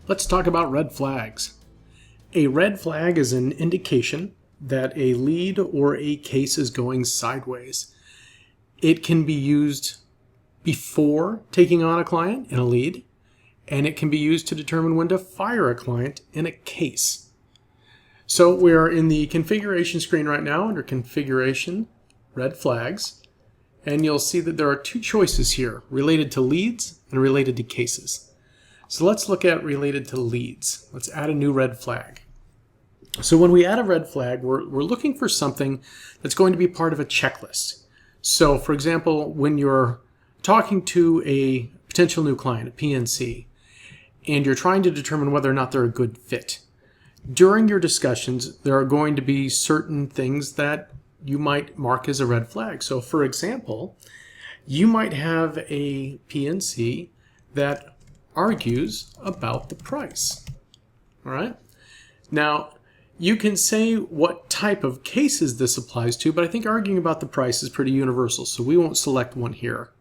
Let's talk about red flags. A red flag is an indication that a lead or a case is going sideways. It can be used before taking on a client in a lead, and it can be used to determine when to fire a client in a case. So we are in the configuration screen right now under Configuration, Red Flags, and you'll see that there are two choices here, related to leads and related to cases. So let's look at related to leads. Let's add a new red flag. So when we add a red flag, we're looking for something that's going to be part of a checklist. So for example, when you're talking to a potential new client, a PNC, and you're trying to determine whether or not they're a good fit, during your discussions, there are going to be certain things that you might mark as a red flag. So for example, you might have a PNC that argues about the price. All right. Now, you can say what type of cases this applies to, but I think arguing about the price is pretty universal, so we won't select one here.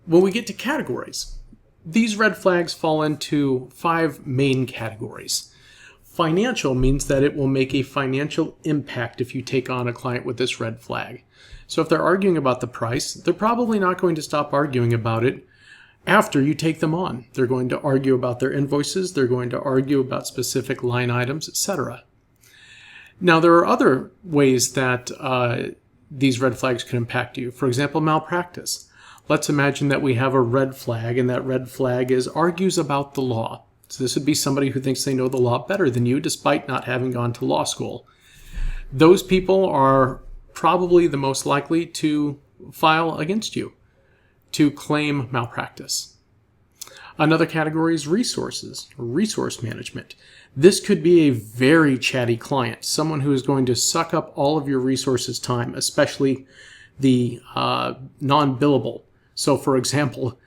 When we get to categories, these red flags fall into 5 main categories. Financial means that it will make a financial impact if you take on a client with this red flag. So if they're arguing about the price, they're probably not going to stop arguing about it after you take them on. They're going to argue about their invoices, they're going to argue about specific line items, etc. Now, there are other ways that these red flags can impact you. For example, malpractice. Let's imagine that we have a red flag, and that red flag is argues about the law. So this would be somebody who thinks they know the law better than you despite not having gone to law school. Those people are probably the most likely to file against you, to claim malpractice. Another category is resources, or resource management. This could be a very chatty client, someone who is going to suck up all of your resources time, especially the non-billable. So for example,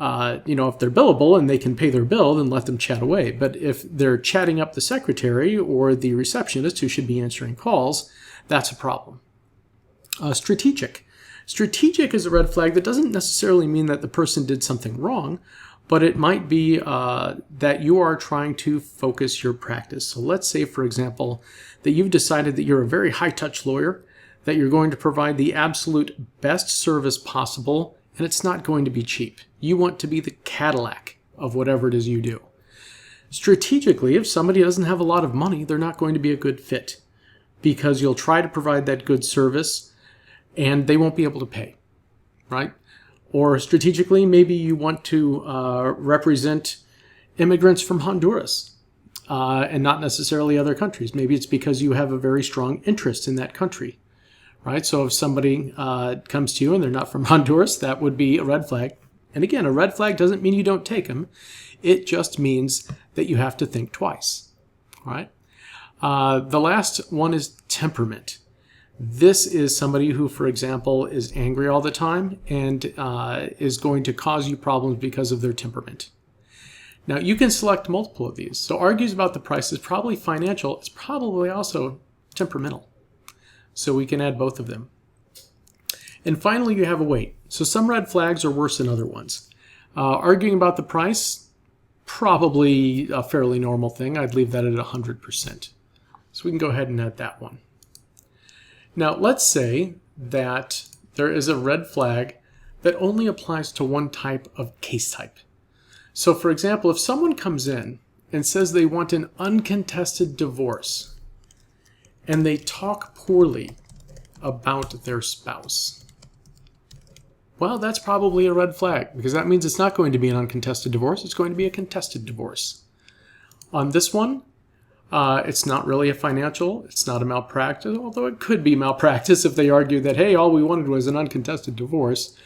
if they're billable and they can pay their bill, then let them chat away. But if they're chatting up the secretary or the receptionist who should be answering calls, that's a problem. Strategic. Strategic is a red flag that doesn't necessarily mean that the person did something wrong, but it might be that you are trying to focus your practice. So let's say, for example, that you've decided that you're a very high-touch lawyer, that you're going to provide the absolute best service possible, and it's not going to be cheap. You want to be the Cadillac of whatever it is you do. Strategically, if somebody doesn't have a lot of money, they're not going to be a good fit because you'll try to provide that good service and they won't be able to pay, right? Or strategically, maybe you want to represent immigrants from Honduras and not necessarily other countries. Maybe it's because you have a very strong interest in that country, right? So if somebody comes to you and they're not from Honduras, that would be a red flag. And again, a red flag doesn't mean you don't take them. It just means that you have to think twice, all right? The last one is temperament. This is somebody who, for example, is angry all the time and is going to cause you problems because of their temperament. Now, you can select multiple of these. So argues about the price is probably financial. It's probably also temperamental. So we can add both of them. And finally, you have a weight. So some red flags are worse than other ones. Arguing about the price, probably a fairly normal thing. I'd leave that at 100%. So we can go ahead and add that one. Now, let's say that there is a red flag that only applies to one type of case type. So, for example, if someone comes in and says they want an uncontested divorce and they talk poorly about their spouse, well, that's probably a red flag because that means it's not going to be an uncontested divorce. It's going to be a contested divorce. On this one, it's not really a financial, it's not a malpractice, although it could be malpractice if they argue that, hey, all we wanted was an uncontested divorce.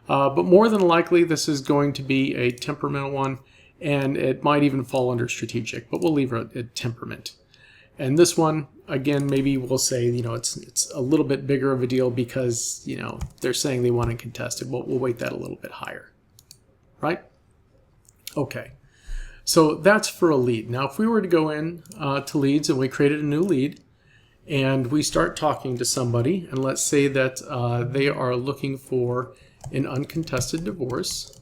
But more than likely, this is going to be a temperamental one, and it might even fall under strategic, but we'll leave it at temperament. And this one, again, maybe we'll say, it's a little bit bigger of a deal because, they're saying they want it contested. We'll weight that a little bit higher, right? Okay. So that's for a lead. Now, if we were to go in to leads and we created a new lead and we start talking to somebody, and let's say that they are looking for an uncontested divorce,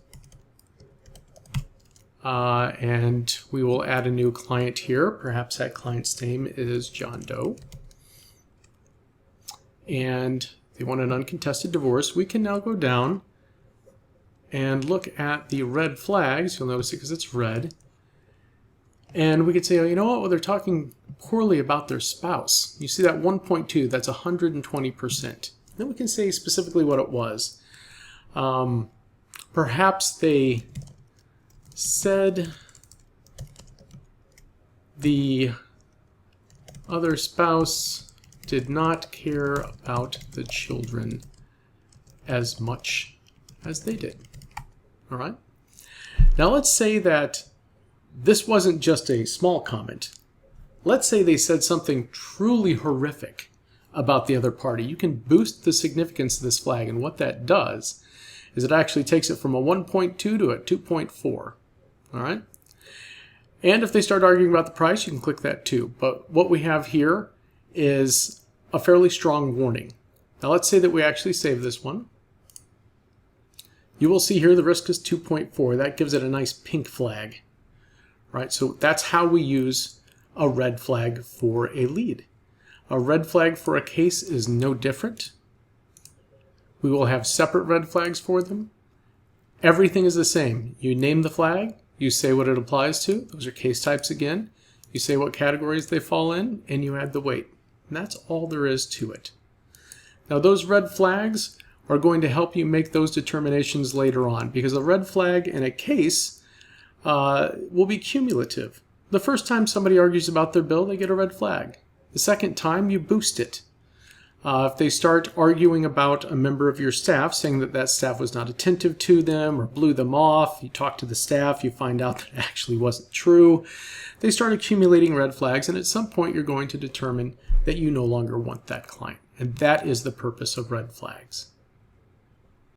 And we will add a new client here. Perhaps that client's name is John Doe. And they want an uncontested divorce. We can now go down and look at the red flags. You'll notice it because it's red. And we could say, oh, you know what? Well, they're talking poorly about their spouse. You see that 1.2, that's 120%. Then we can say specifically what it was. Perhaps they said the other spouse did not care about the children as much as they did. All right. Now let's say that this wasn't just a small comment. Let's say they said something truly horrific about the other party. You can boost the significance of this flag, and what that does is it actually takes it from a 1.2 to a 2.4. All right? And if they start arguing about the price, you can click that too. But what we have here is a fairly strong warning. Now let's say that we actually save this one. You will see here the risk is 2.4. That gives it a nice pink flag. Right? So that's how we use a red flag for a lead. A red flag for a case is no different. We will have separate red flags for them. Everything is the same. You name the flag, you say what it applies to. Those are case types again. You say what categories they fall in, and you add the weight. And that's all there is to it. Now those red flags are going to help you make those determinations later on, because a red flag in a case will be cumulative. The first time somebody argues about their bill, they get a red flag. The second time, you boost it. If they start arguing about a member of your staff, saying that that staff was not attentive to them or blew them off, you talk to the staff, you find out that it actually wasn't true, they start accumulating red flags, and at some point you're going to determine that you no longer want that client. And that is the purpose of red flags.